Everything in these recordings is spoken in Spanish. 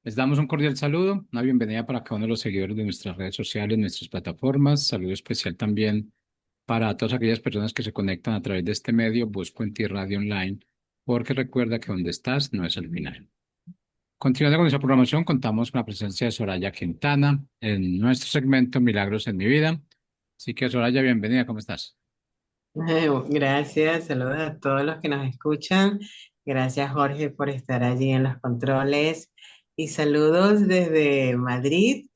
Les damos un cordial saludo, una bienvenida para cada uno de los seguidores de nuestras redes sociales, nuestras plataformas. Saludo especial también para todas aquellas personas que se conectan a través de este medio, Busco en Ti Radio Online, porque recuerda que donde estás no es el final. Continuando con nuestra programación, contamos con la presencia de Soraya Quintana en nuestro segmento Milagros en mi vida. Así que Soraya, bienvenida, ¿cómo estás? Gracias, saludos a todos los que nos escuchan. Gracias, Jorge, por estar allí en los controles. Y saludos desde Madrid,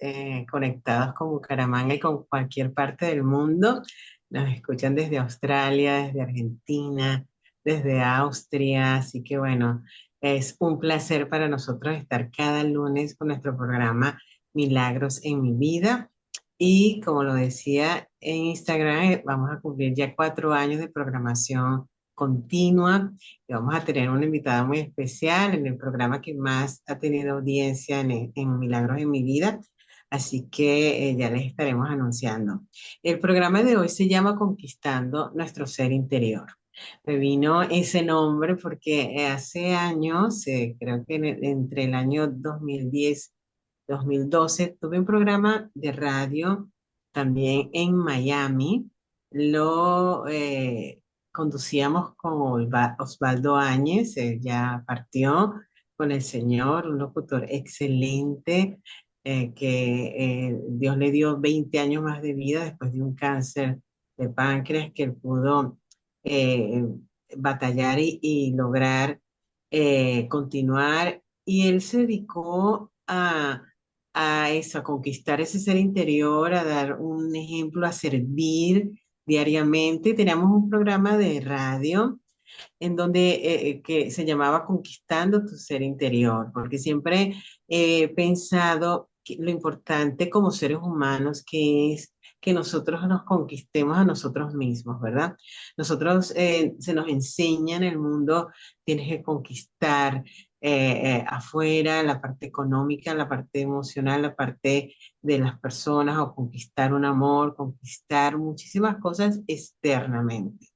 conectados con Bucaramanga y con cualquier parte del mundo. Nos escuchan desde Australia, desde Argentina, desde Austria. Así que bueno, es un placer para nosotros estar cada lunes con nuestro programa Milagros en mi vida. Y como lo decía en Instagram, vamos a cumplir ya 4 años de programación continua y vamos a tener una invitada muy especial en el programa que más ha tenido audiencia en Milagros en mi vida. Así que ya les estaremos anunciando. El programa de hoy se llama Conquistando nuestro ser interior. Me vino ese nombre porque hace años, creo que entre el año 2010 2012 tuve un programa de radio también en Miami. Lo conducíamos con Osvaldo Áñez, él ya partió con el señor, un locutor excelente, que Dios le dio 20 años más de vida después de un cáncer de páncreas que él pudo eh, batallar y lograr continuar. Y él se dedicó a eso, a conquistar ese ser interior, a dar un ejemplo, a servir diariamente. Teníamos un programa de radio en donde que se llamaba Conquistando tu ser interior, porque siempre he pensado que lo importante como seres humanos que es que nosotros nos conquistemos a nosotros mismos, ¿verdad? Nosotros se nos enseña en el mundo, tienes que conquistar afuera, la parte económica, la parte emocional, la parte de las personas, o conquistar un amor, conquistar muchísimas cosas externamente.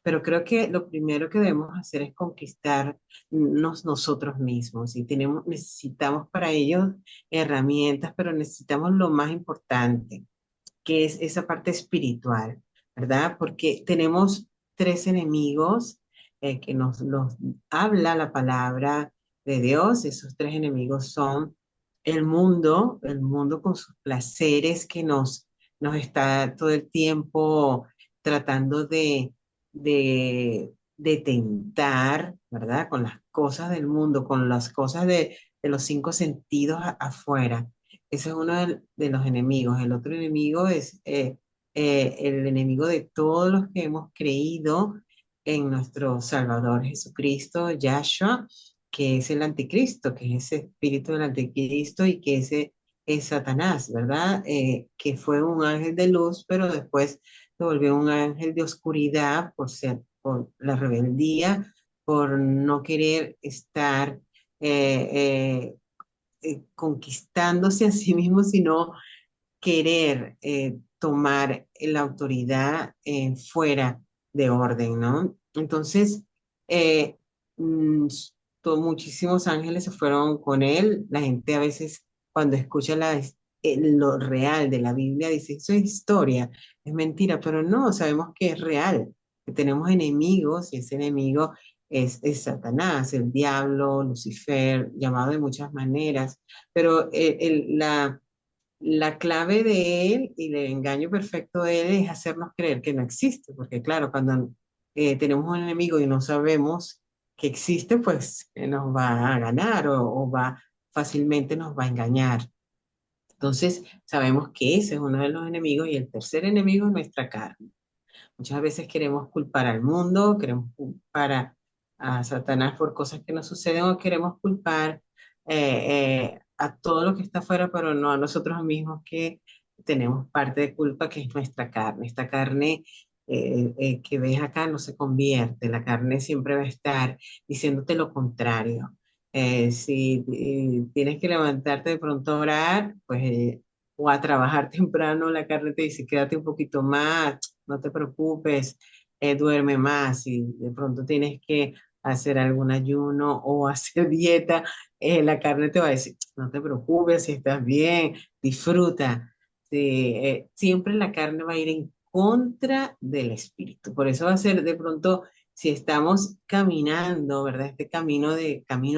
Pero creo que lo primero que debemos hacer es conquistarnos nosotros mismos y necesitamos para ello herramientas, pero necesitamos lo más importante, que es esa parte espiritual, ¿verdad? Porque tenemos tres enemigos que nos los habla la palabra de Dios. Esos tres enemigos son el mundo con sus placeres que nos está todo el tiempo tratando de tentar, ¿verdad? Con las cosas del mundo, con las cosas de los cinco sentidos afuera. Ese es uno de los enemigos. El otro enemigo es el enemigo de todos los que hemos creído en nuestro Salvador Jesucristo, Yahshua, que es el anticristo, que es ese espíritu del anticristo y que ese es Satanás, ¿verdad? Que fue un ángel de luz, pero después se volvió un ángel de oscuridad por la rebeldía, por no querer estar conquistándose a sí mismo, sino querer tomar la autoridad fuera de orden, ¿no? Entonces, eh, mm, muchísimos ángeles se fueron con él. La gente a veces cuando escucha lo real de la Biblia dice, eso es historia, es mentira, pero no, sabemos que es real, que tenemos enemigos y ese enemigo es Satanás, el diablo, Lucifer, llamado de muchas maneras, pero la clave de él y el engaño perfecto de él es hacernos creer que no existe, porque claro, cuando tenemos un enemigo y no sabemos que existe, pues nos va a ganar fácilmente nos va a engañar. Entonces, sabemos que ese es uno de los enemigos y el tercer enemigo es nuestra carne. Muchas veces queremos culpar al mundo, queremos culpar a Satanás por cosas que nos suceden o queremos culpar a todo lo que está afuera, pero no a nosotros mismos que tenemos parte de culpa que es nuestra carne. Esta carne que ves acá no se convierte, la carne siempre va a estar diciéndote lo contrario. Si tienes que levantarte de pronto a orar, pues o a trabajar temprano, la carne te dice quédate un poquito más, no te preocupes, duerme más y de pronto tienes que hacer algún ayuno o hacer dieta, la carne te va a decir, no te preocupes, si estás bien, disfruta. Sí, siempre la carne va a ir en contra del espíritu. Por eso va a ser de pronto, si estamos caminando, ¿verdad? Este camino,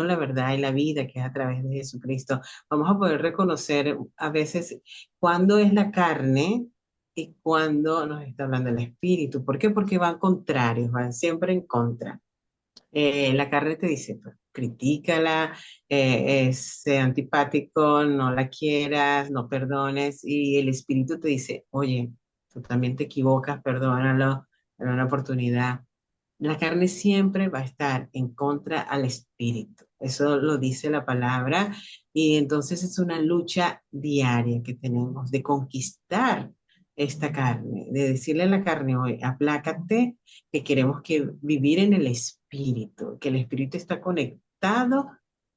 la verdad y la vida que es a través de Jesucristo, vamos a poder reconocer a veces cuándo es la carne y cuándo nos está hablando el espíritu. ¿Por qué? Porque van contrarios, van siempre en contra. La carne te dice, pues, critícala, es antipático, no la quieras, no perdones, y el espíritu te dice, oye, tú también te equivocas, perdónalo, dale una oportunidad. La carne siempre va a estar en contra al espíritu. Eso lo dice la palabra. Y entonces es una lucha diaria que tenemos de conquistar esta carne, de decirle a la carne hoy, aplácate, que queremos que vivir en el espíritu, que el espíritu está conectado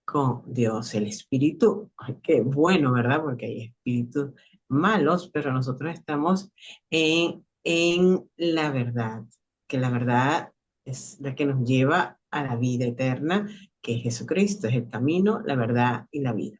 con Dios. El espíritu, ay, qué bueno, ¿verdad? Porque hay espíritus malos, pero nosotros estamos en la verdad, que la verdad es la que nos lleva a la vida eterna, que es Jesucristo, es el camino, la verdad y la vida.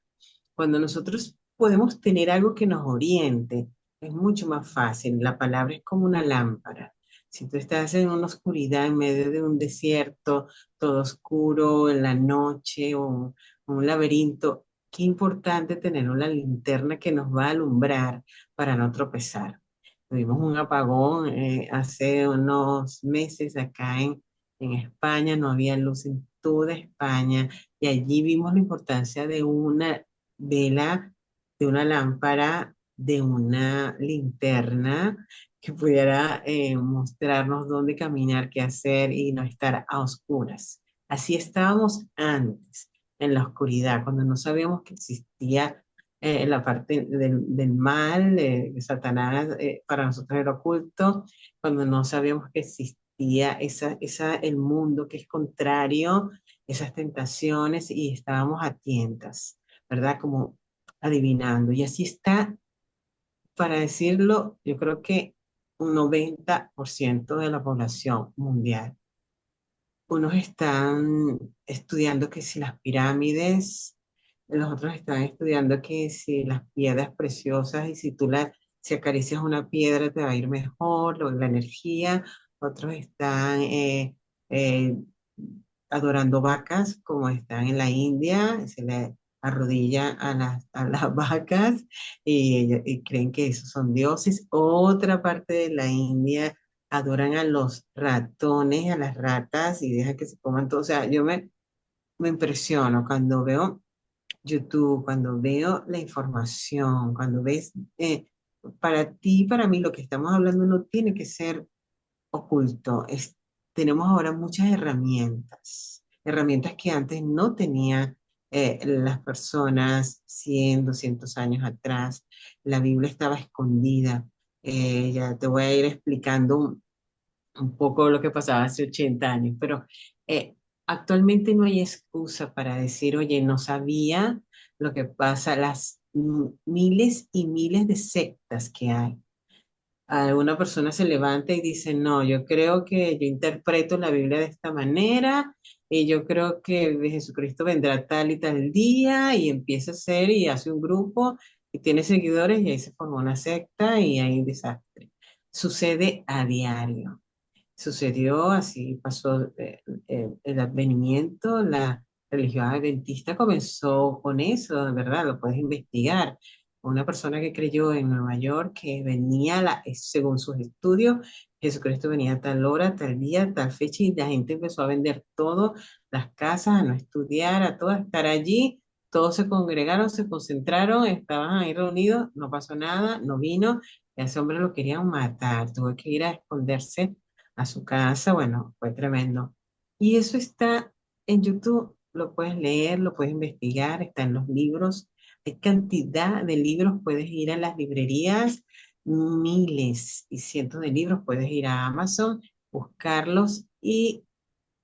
Cuando nosotros podemos tener algo que nos oriente, es mucho más fácil. La palabra es como una lámpara. Si tú estás en una oscuridad, en medio de un desierto, todo oscuro, en la noche o un laberinto, qué importante tener una linterna que nos va a alumbrar para no tropezar. Tuvimos un apagón hace unos meses acá en España, no había luz en toda España y allí vimos la importancia de una vela, de una lámpara, de una linterna que pudiera mostrarnos dónde caminar, qué hacer y no estar a oscuras. Así estábamos antes, en la oscuridad, cuando no sabíamos que existía la parte del mal, de Satanás, para nosotros era oculto, cuando no sabíamos que existía el mundo que es contrario, esas tentaciones y estábamos a tientas, ¿verdad? Como adivinando. Y así está, para decirlo, yo creo que un 90% de la población mundial. Unos están estudiando que si las pirámides, los otros están estudiando que si las piedras preciosas y si acaricias una piedra te va a ir mejor, la energía. Otros están eh, adorando vacas, como están en la India, se le arrodilla a las vacas y creen que esos son dioses. Otra parte de la India adoran a los ratones, a las ratas y dejan que se coman todo. O sea, me impresiono cuando veo YouTube, cuando veo la información, cuando ves, para ti, para mí, lo que estamos hablando no tiene que ser oculto. Tenemos ahora muchas herramientas, herramientas que antes no tenían las personas 100, 200 años atrás. La Biblia estaba escondida. Ya te voy a ir explicando un poco lo que pasaba hace 80 años, pero eh, actualmente no hay excusa para decir, oye, no sabía lo que pasa, las miles y miles de sectas que hay. Alguna persona se levanta y dice, no, yo creo que yo interpreto la Biblia de esta manera y yo creo que Jesucristo vendrá tal y tal día y empieza a hacer y hace un grupo y tiene seguidores y ahí se forma una secta y hay un desastre. Sucede a diario. Sucedió, así pasó el advenimiento, la religión adventista comenzó con eso, de verdad, lo puedes investigar. Una persona que creyó en Nueva York que venía, según sus estudios, Jesucristo venía a tal hora, tal día, tal fecha, y la gente empezó a vender todo, las casas, a no estudiar, a todo, a estar allí. Todos se congregaron, se concentraron, estaban ahí reunidos, no pasó nada, no vino, y a ese hombre lo querían matar, tuvo que ir a esconderse a su casa, bueno, fue tremendo. Y eso está en YouTube, lo puedes leer, lo puedes investigar, está en los libros, hay cantidad de libros, puedes ir a las librerías, miles y cientos de libros, puedes ir a Amazon, buscarlos y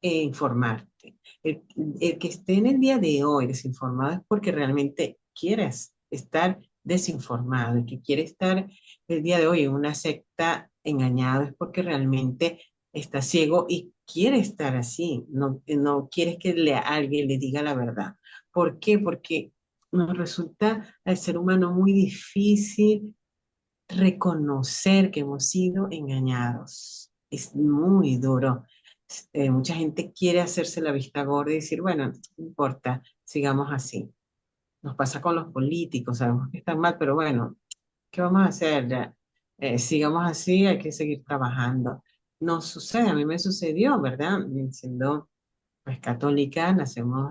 informarte. El que esté en el día de hoy desinformado es porque realmente quieres estar desinformado. El que quiere estar el día de hoy en una secta engañado es porque realmente está ciego y quiere estar así, no quiere que alguien le diga la verdad. ¿Por qué? Porque nos resulta al ser humano muy difícil reconocer que hemos sido engañados. Es muy duro. Mucha gente quiere hacerse la vista gorda y decir, bueno, no importa, sigamos así. Nos pasa con los políticos, sabemos que están mal, pero bueno, ¿qué vamos a hacer? Ya, sigamos así, hay que seguir trabajando. No sucede, a mí me sucedió, ¿verdad? Siendo pues católica, nacemos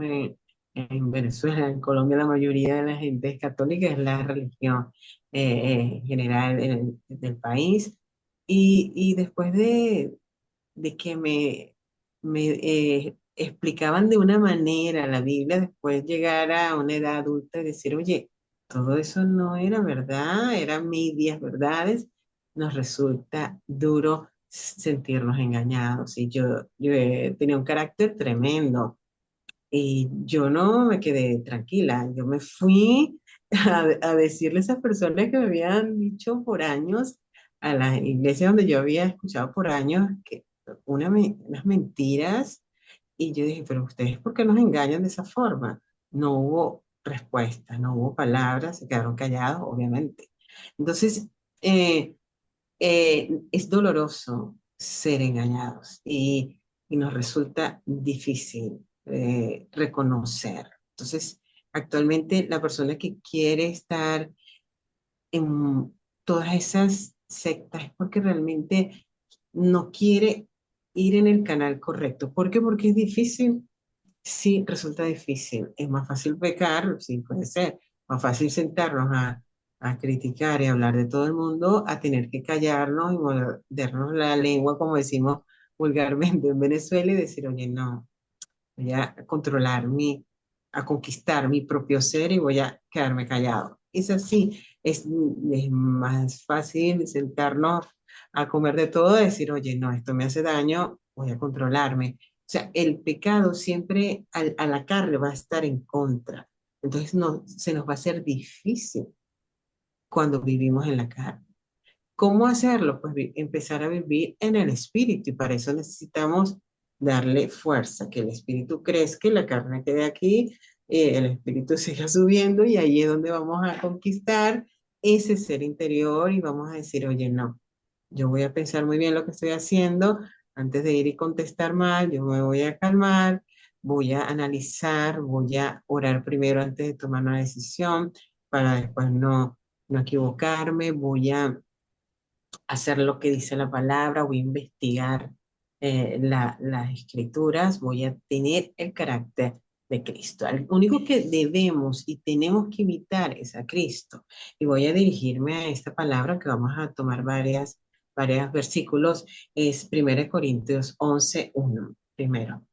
en Venezuela, en Colombia la mayoría de la gente es católica, es la religión general del país. Y después de que me explicaban de una manera la Biblia, después llegar a una edad adulta y decir, oye, todo eso no era verdad, eran medias verdades, nos resulta duro sentirnos engañados. Y yo tenía un carácter tremendo. Y yo no me quedé tranquila, yo me fui a decirle a esas personas que me habían dicho por años, a la iglesia donde yo había escuchado por años, que unas mentiras, y yo dije, pero ustedes, ¿por qué nos engañan de esa forma? No hubo respuesta, no hubo palabras, se quedaron callados, obviamente. Entonces, eh, es doloroso ser engañados y nos resulta difícil reconocer. Entonces, actualmente la persona que quiere estar en todas esas sectas es porque realmente no quiere ir en el canal correcto. ¿Por qué? Porque es difícil. Sí, resulta difícil. Es más fácil pecar, sí puede ser. Más fácil sentarnos a criticar y hablar de todo el mundo, a tener que callarnos y mordernos la lengua, como decimos vulgarmente en Venezuela, y decir, oye, no, voy a controlar a conquistar mi propio ser y voy a quedarme callado. Es así, es más fácil sentarnos a comer de todo, decir, oye, no, esto me hace daño, voy a controlarme. O sea, el pecado siempre a la carne va a estar en contra. Entonces no, se nos va a hacer difícil cuando vivimos en la carne. ¿Cómo hacerlo? Pues empezar a vivir en el espíritu y para eso necesitamos darle fuerza, que el espíritu crezca, y la carne quede aquí, el espíritu siga subiendo y ahí es donde vamos a conquistar ese ser interior y vamos a decir, oye, no, yo voy a pensar muy bien lo que estoy haciendo antes de ir y contestar mal, yo me voy a calmar, voy a analizar, voy a orar primero antes de tomar una decisión para después no equivocarme, voy a hacer lo que dice la palabra, voy a investigar las escrituras, voy a tener el carácter de Cristo. Lo único que debemos y tenemos que imitar es a Cristo. Y voy a dirigirme a esta palabra que vamos a tomar varios versículos. Es 1 Corintios 11:1, primero. O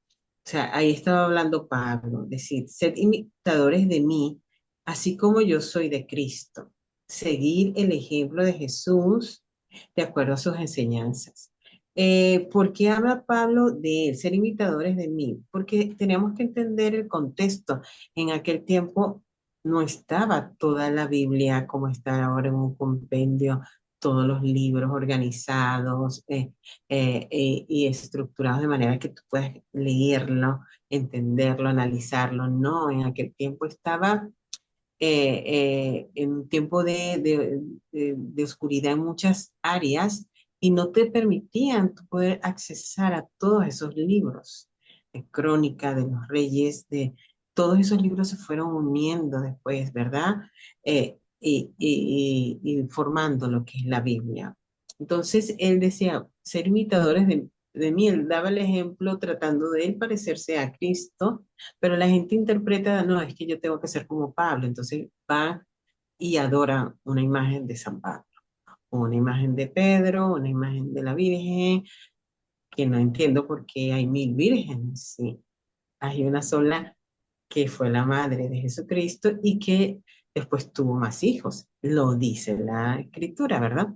sea, ahí estaba hablando Pablo, decir, sed imitadores de mí, así como yo soy de Cristo. Seguir el ejemplo de Jesús de acuerdo a sus enseñanzas. ¿Por qué habla Pablo de ser imitadores de mí? Porque tenemos que entender el contexto. En aquel tiempo no estaba toda la Biblia como está ahora en un compendio, todos los libros organizados y estructurados de manera que tú puedas leerlo, entenderlo, analizarlo. No, en aquel tiempo estaba en un tiempo de oscuridad en muchas áreas y no te permitían tú poder accesar a todos esos libros de crónica de los reyes, de todos esos libros se fueron uniendo después, ¿verdad? Y formando lo que es la Biblia. Entonces él decía, ser imitadores de mí, él daba el ejemplo tratando de él parecerse a Cristo, pero la gente interpreta, no, es que yo tengo que ser como Pablo, entonces va y adora una imagen de San Pablo, una imagen de Pedro, una imagen de la Virgen, que no entiendo por qué hay 1000 vírgenes, sí. Hay una sola que fue la madre de Jesucristo y que después tuvo más hijos. Lo dice la escritura, ¿verdad?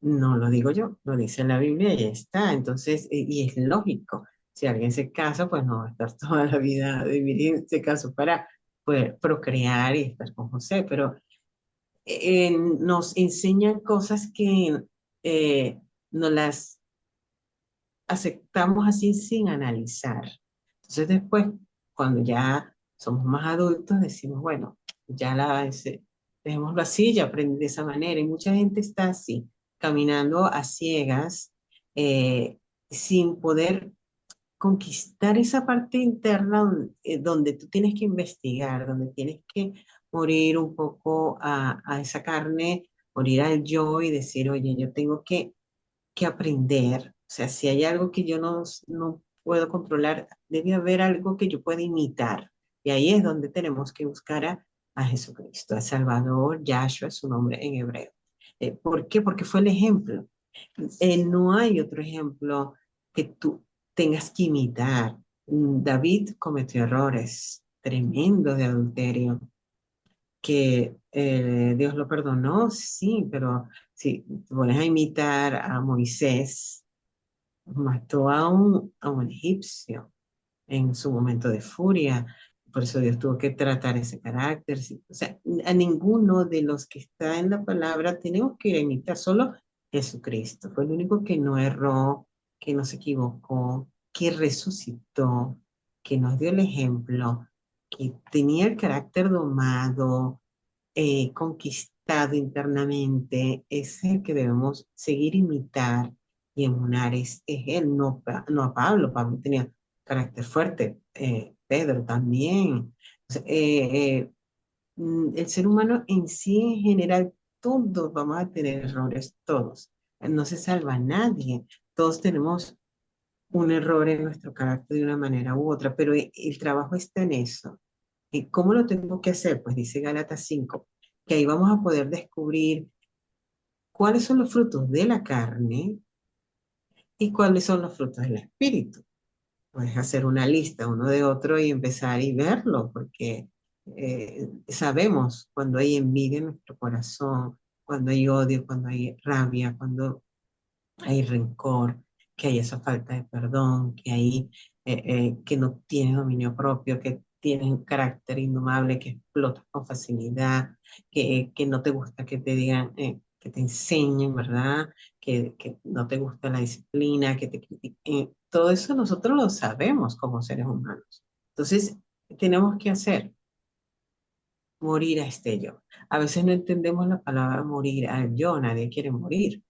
No lo digo yo, lo dice la Biblia y ya está. Entonces, y es lógico. Si alguien se casa, pues no va a estar toda la vida vivir en ese caso para poder procrear y estar con José, pero nos enseñan cosas que eh, nos las aceptamos así sin analizar. Entonces después, cuando ya somos más adultos, decimos, bueno, ya dejémoslo así, ya aprendí de esa manera. Y mucha gente está así, caminando a ciegas, sin poder conquistar esa parte interna donde tú tienes que investigar, donde tienes que morir un poco a esa carne, morir al yo y decir, oye, yo tengo que aprender. O sea, si hay algo que yo no puedo controlar, debe haber algo que yo pueda imitar. Y ahí es donde tenemos que buscar a Jesucristo, a Salvador, Yahshua es su nombre en hebreo. ¿Por qué? Porque fue el ejemplo. No hay otro ejemplo que tú tengas que imitar. David cometió errores tremendos de adulterio, que Dios lo perdonó, sí, pero si te pones a imitar a Moisés, mató a un egipcio en su momento de furia. Por eso Dios tuvo que tratar ese carácter. Sí. O sea, a ninguno de los que está en la palabra tenemos que imitar, solo Jesucristo. Fue el único que no erró, que no se equivocó, que resucitó, que nos dio el ejemplo, que tenía el carácter domado, conquistado internamente. Es el que debemos seguir imitar y emular. Es él, no a Pablo. Pablo tenía carácter fuerte, Pedro también. O sea, el ser humano en sí, en general, todos vamos a tener errores, todos. No se salva nadie. Todos tenemos un error en nuestro carácter de una manera u otra, pero el trabajo está en eso. ¿Y cómo lo tengo que hacer? Pues dice Gálatas 5 que ahí vamos a poder descubrir cuáles son los frutos de la carne y cuáles son los frutos del espíritu. Puedes hacer una lista uno de otro y empezar y verlo, porque sabemos cuando hay envidia en nuestro corazón, cuando hay odio, cuando hay rabia, cuando hay rencor, que hay esa falta de perdón, que hay que no tienes dominio propio, que tienes un carácter indomable, que explotas con facilidad, que no te gusta que te digan, que te enseñen, ¿verdad? Que no te gusta la disciplina, que te critiquen. Todo eso nosotros lo sabemos como seres humanos. Entonces, ¿qué tenemos que hacer? Morir a este yo. A veces no entendemos la palabra morir al yo, nadie quiere morir.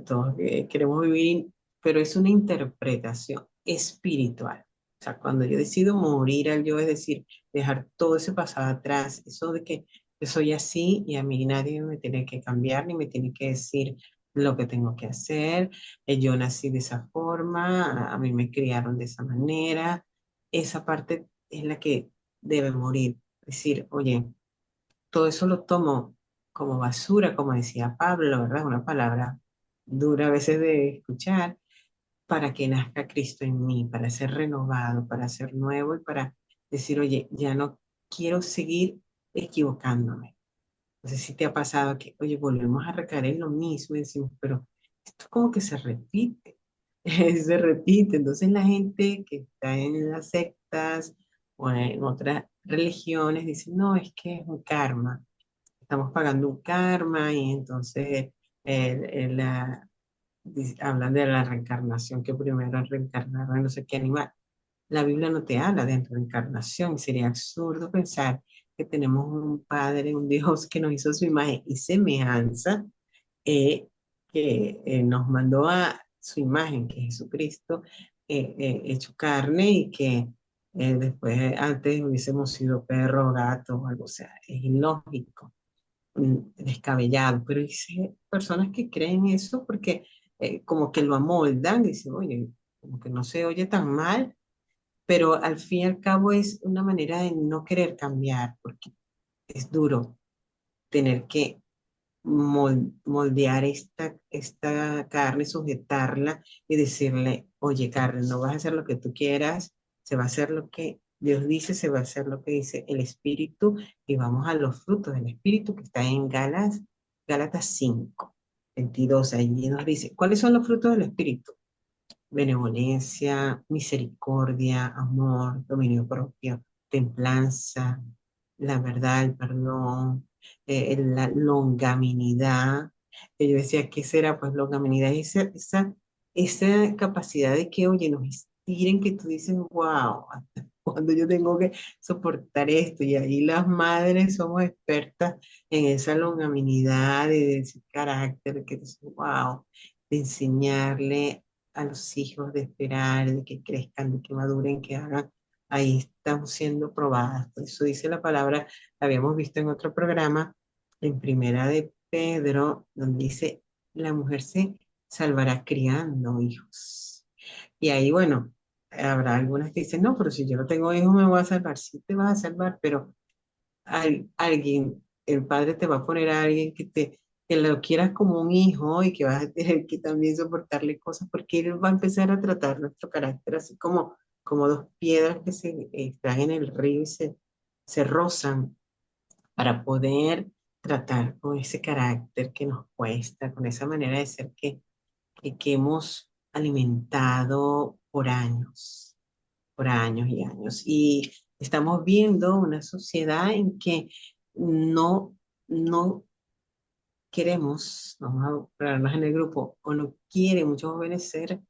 Todos queremos vivir, pero es una interpretación espiritual. O sea, cuando yo decido morir al yo, es decir, dejar todo ese pasado atrás, eso de que yo soy así y a mí nadie me tiene que cambiar ni me tiene que decir lo que tengo que hacer, yo nací de esa forma, a mí me criaron de esa manera, esa parte es la que debe morir. Decir, oye, todo eso lo tomo como basura, como decía Pablo, ¿verdad? Una palabra dura a veces de escuchar, para que nazca Cristo en mí, para ser renovado, para ser nuevo y para decir, oye, ya no quiero seguir equivocándome. No sé si te ha pasado que, oye, volvemos a recaer en lo mismo y decimos, pero esto como que se repite, se repite. Entonces la gente que está en las sectas o en otras religiones dice, no, es que es un karma, estamos pagando un karma y entonces hablan de la reencarnación, que primero reencarnaron en no sé qué animal. La Biblia no te habla de reencarnación. Sería absurdo pensar que tenemos un Padre, un Dios que nos hizo su imagen y semejanza, que nos mandó a su imagen, que es Jesucristo, hecho carne y que después, antes hubiésemos sido perro, gato o algo. O sea, es ilógico, descabellado, pero hay personas que creen eso porque como que lo amoldan, dicen, oye, como que no se oye tan mal, pero al fin y al cabo es una manera de no querer cambiar, porque es duro tener que moldear esta carne, sujetarla y decirle, oye, carne, no vas a hacer lo que tú quieras, se va a hacer lo que Dios dice, se va a hacer lo que dice el Espíritu, y vamos a los frutos del Espíritu que está en Gálatas 5:22. Allí nos dice, ¿cuáles son los frutos del Espíritu? Benevolencia, misericordia, amor, dominio propio, templanza, la verdad, el perdón, la longanimidad. Yo decía, ¿qué será? Pues longanimidad es esa esa capacidad de que, oye, nos estiren, que tú dices, wow, ¿hasta cuándo yo tengo que soportar esto? Y ahí las madres somos expertas en esa longanimidad, de ese carácter, que dices, wow, de enseñarle a los hijos, de esperar, de que crezcan, de que maduren, que hagan. Ahí estamos siendo probadas. Por eso dice la palabra, la habíamos visto en otro programa, en Primera de Pedro, donde dice, la mujer se salvará criando hijos. Y ahí, bueno, habrá algunas que dicen, no, pero si yo no tengo hijos me voy a salvar. Sí te vas a salvar, pero alguien, el padre te va a poner a alguien que lo quieras como un hijo y que vas a tener que también soportarle cosas porque él va a empezar a tratar nuestro carácter así como dos piedras que se están en el río y se rozan para poder tratar con ese carácter que nos cuesta, con esa manera de ser que hemos alimentado por años y años. Y estamos viendo una sociedad en que no, no queremos, vamos a ponernos en el grupo, o no quieren muchos jóvenes ser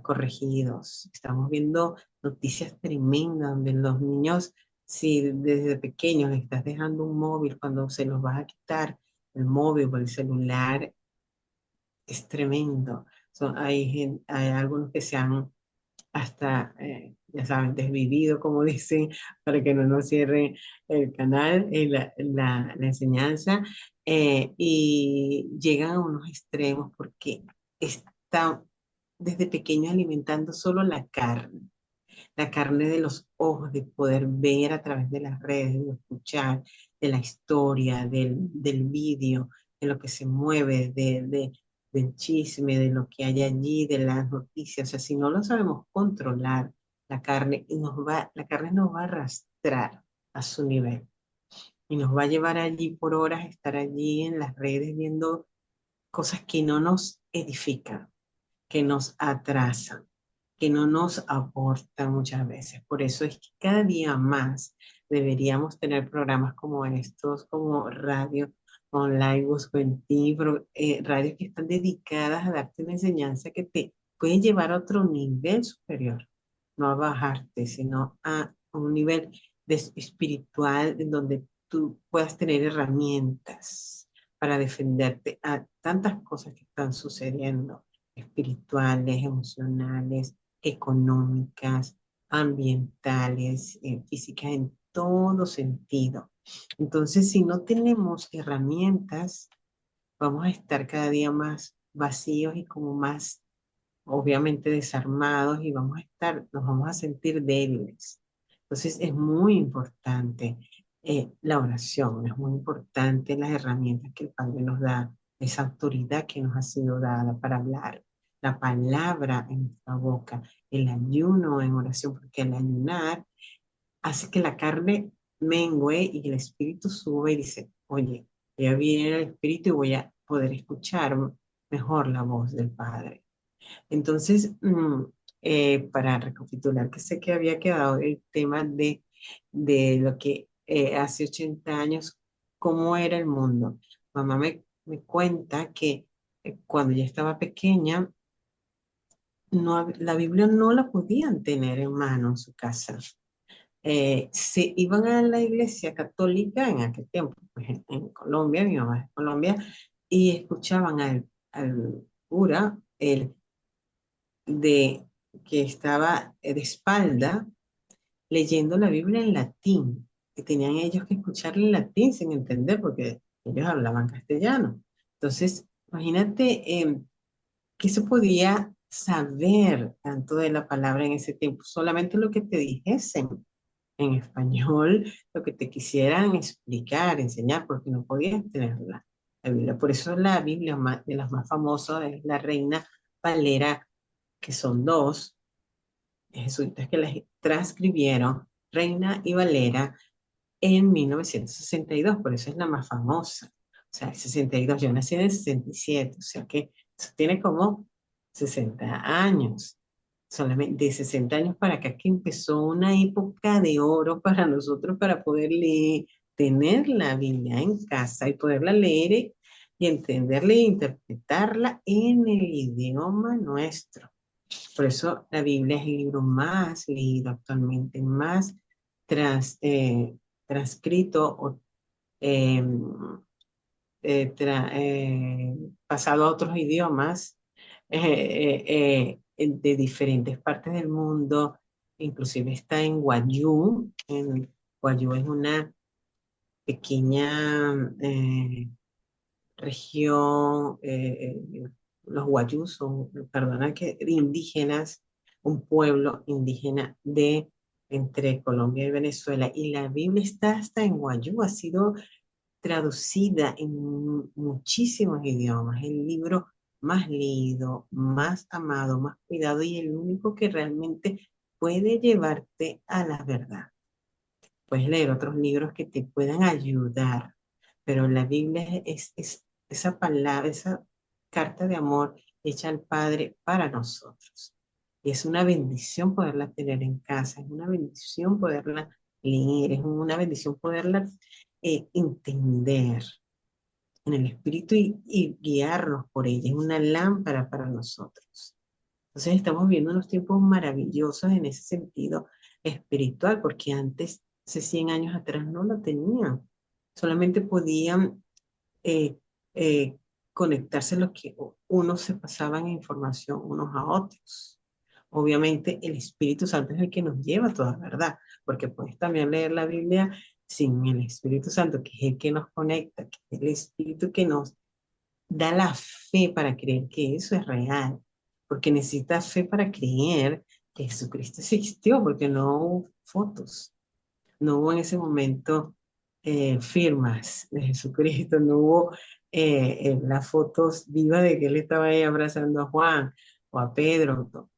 corregidos. Estamos viendo noticias tremendas donde los niños, si desde pequeños les estás dejando un móvil, cuando se los vas a quitar el móvil o el celular, es tremendo. Hay algunos que se han hasta, ya saben, desvivido, como dicen, para que no nos cierren el canal, la enseñanza, y llegan a unos extremos porque están desde pequeños alimentando solo la carne de los ojos, de poder ver a través de las redes, de escuchar, de la historia, del vídeo, de lo que se mueve, del chisme, de lo que hay allí, de las noticias. O sea, si no lo sabemos controlar, la carne nos va a arrastrar a su nivel y nos va a llevar allí por horas, estar allí en las redes viendo cosas que no nos edifican, que nos atrasan, que no nos aportan muchas veces. Por eso es que cada día más deberíamos tener programas como estos, como radio online, Busco en Ti, radios que están dedicadas a darte una enseñanza que te puede llevar a otro nivel superior, no a bajarte, sino a un nivel espiritual en donde tú puedas tener herramientas para defenderte a tantas cosas que están sucediendo espirituales, emocionales, económicas, ambientales, físicas, en todo sentido. Entonces, si no tenemos herramientas, vamos a estar cada día más vacíos y como más, obviamente, desarmados y nos vamos a sentir débiles. Entonces, es muy importante la oración, es muy importante las herramientas que el Padre nos da, esa autoridad que nos ha sido dada para hablar, la palabra en nuestra boca, el ayuno en oración, porque el ayunar hace que la carne mengue y el espíritu sube y dice, oye, ya viene el espíritu y voy a poder escuchar mejor la voz del Padre. Entonces, para recapitular, que sé que había quedado el tema de lo que hace 80 años, cómo era el mundo. Mamá me cuenta que cuando ya estaba pequeña, la Biblia no la podían tener en mano en su casa. Se iban a la iglesia católica en aquel tiempo, pues en Colombia, mi mamá es de Colombia, y escuchaban al cura, de que estaba de espalda leyendo la Biblia en latín, que tenían ellos que escucharla en latín sin entender porque ellos hablaban castellano. Entonces, imagínate qué se podía saber tanto de la palabra en ese tiempo, solamente lo que te dijesen en español, lo que te quisieran explicar, enseñar, porque no podías tener la Biblia. Por eso la Biblia de las más famosas es la Reina Valera, que son dos jesuitas que las transcribieron, Reina y Valera, en 1962, por eso es la más famosa. O sea, el 62, yo nací en el 67, o sea que eso tiene como 60 años. Solamente de 60 años para acá que empezó una época de oro para nosotros para poder leer, tener la Biblia en casa y poderla leer y entenderla e interpretarla en el idioma nuestro. Por eso la Biblia es el libro más leído actualmente, más trans, eh, transcrito o eh, pasado a otros idiomas de diferentes partes del mundo. Inclusive está en Wayuu. Wayuu es una pequeña región, los Wayúus son, perdona, que indígenas, un pueblo indígena de entre Colombia y Venezuela. Y la Biblia está hasta en Wayuu, ha sido traducida en muchísimos idiomas, el libro más leído, más amado, más cuidado y el único que realmente puede llevarte a la verdad. Puedes leer otros libros que te puedan ayudar, pero la Biblia es esa palabra, esa carta de amor hecha al Padre para nosotros. Y es una bendición poderla tener en casa, es una bendición poderla leer, es una bendición poderla entender en el Espíritu y guiarnos por ella. Es una lámpara para nosotros. Entonces estamos viendo unos tiempos maravillosos en ese sentido espiritual, porque antes, hace 100 años atrás, no lo tenían. Solamente podían eh, eh, conectarse los que unos se pasaban información unos a otros. Obviamente el Espíritu Santo es el que nos lleva a toda verdad, porque puedes también leer la Biblia sin el Espíritu Santo, que es el que nos conecta, que es el Espíritu que nos da la fe para creer que eso es real, porque necesitas fe para creer que Jesucristo existió, porque no hubo fotos, no hubo en ese momento firmas de Jesucristo, no hubo las fotos vivas de que él estaba ahí abrazando a Juan o a Pedro. No.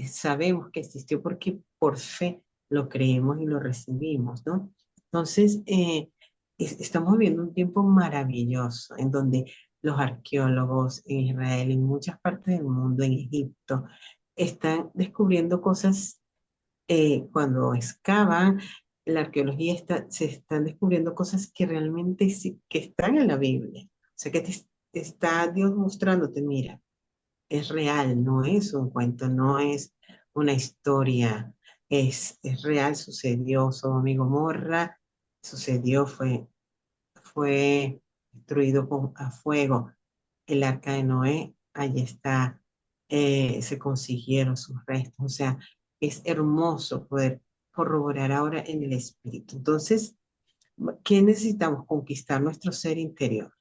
Sabemos que existió porque por fe lo creemos y lo recibimos, ¿no? Entonces, estamos viviendo un tiempo maravilloso en donde los arqueólogos en Israel, en muchas partes del mundo, en Egipto, están descubriendo cosas cuando excavan. La arqueología se están descubriendo cosas que realmente sí, que están en la Biblia. O sea, que te está Dios mostrándote, mira, es real, no es un cuento, no es una historia, es real, sucedió. Sodoma y Gomorra sucedió, fue destruido a fuego. El arca de Noé, allí está, se consiguieron sus restos. O sea, es hermoso poder corroborar ahora en el espíritu. Entonces, ¿qué necesitamos? Conquistar nuestro ser interior.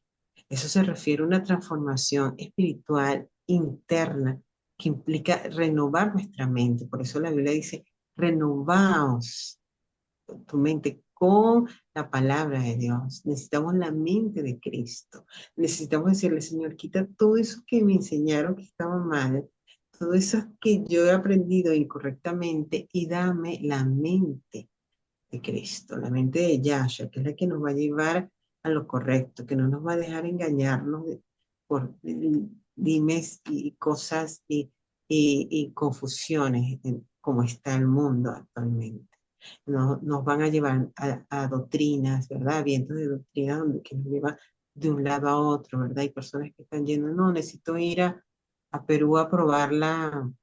Eso se refiere a una transformación espiritual interna que implica renovar nuestra mente. Por eso la Biblia dice, renovaos tu mente con la palabra de Dios. Necesitamos la mente de Cristo. Necesitamos decirle, Señor, quita todo eso que me enseñaron que estaba mal, todo eso que yo he aprendido incorrectamente y dame la mente de Cristo, la mente de Yahshua, que es la que nos va a llevar a lo correcto, que no nos va a dejar engañarnos por dimes y cosas y confusiones como está el mundo actualmente. Nos van a llevar a doctrinas, ¿verdad? Vientos de doctrina que nos lleva de un lado a otro, ¿verdad? Hay personas que están yendo, no, necesito ir a Perú a probar no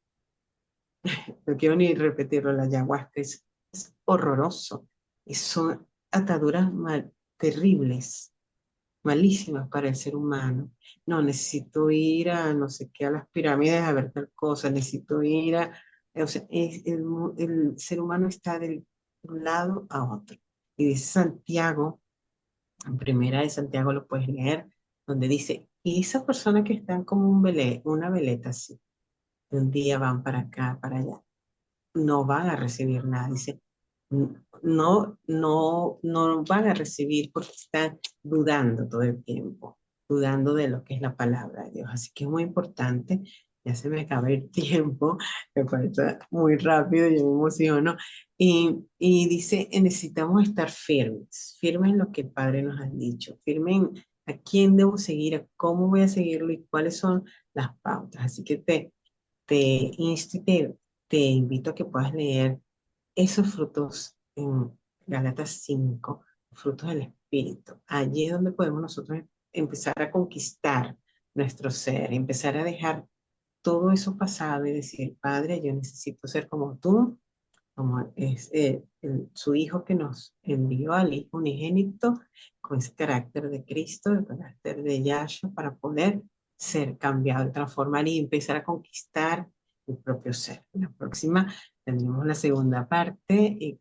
quiero ni repetirlo, la ayahuasca es horroroso. Y son ataduras terribles, malísimas para el ser humano. No, necesito ir a no sé qué, a las pirámides a ver tal cosa, necesito ir a... O sea, el ser humano está de un lado a otro. Y dice Santiago, en primera de Santiago lo puedes leer, donde dice, y esas personas que están como una veleta así, de un día van para acá, para allá no van a recibir nada. Dice, no van a recibir porque están dudando todo el tiempo, dudando de lo que es la palabra de Dios. Así que es muy importante, ya se me acaba el tiempo, me parece muy rápido, yo me emociono. Y dice, necesitamos estar firmes, firmes en lo que el Padre nos ha dicho, firmes en a quién debo seguir, a cómo voy a seguirlo y cuáles son las pautas. Así que te invito a que puedas leer esos frutos en Gálatas 5, frutos del Espíritu. Allí es donde podemos nosotros empezar a conquistar nuestro ser, empezar a dejar todo eso pasado y decir, Padre, yo necesito ser como tú, como es su Hijo que nos envió al Hijo unigénito, con ese carácter de Cristo, el carácter de Yahshua, para poder ser cambiado, transformar y empezar a conquistar el propio ser. En la próxima tendremos la segunda parte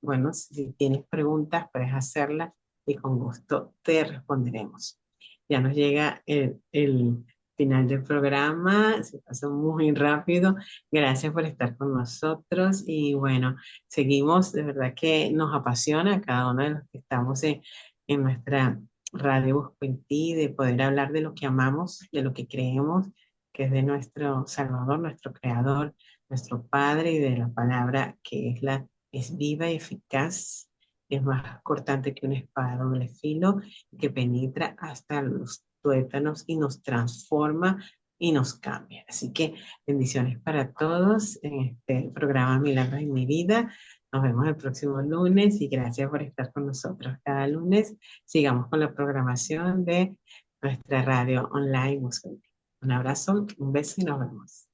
bueno, si tienes preguntas, puedes hacerlas y con gusto te responderemos. Ya nos llega el final del programa, se pasó muy rápido. Gracias por estar con nosotros y bueno, seguimos, de verdad que nos apasiona a cada uno de los que estamos en nuestra radio Busco en Ti, de poder hablar de lo que amamos, de lo que creemos, que es de nuestro Salvador, nuestro Creador, nuestro Padre y de la palabra que es viva y eficaz, es más cortante que una espada de doble filo, que penetra hasta los tuétanos y nos transforma y nos cambia. Así que bendiciones para todos en este programa Milagros en mi vida. Nos vemos el próximo lunes y gracias por estar con nosotros cada lunes. Sigamos con la programación de nuestra radio online. Un abrazo, un beso y nos vemos.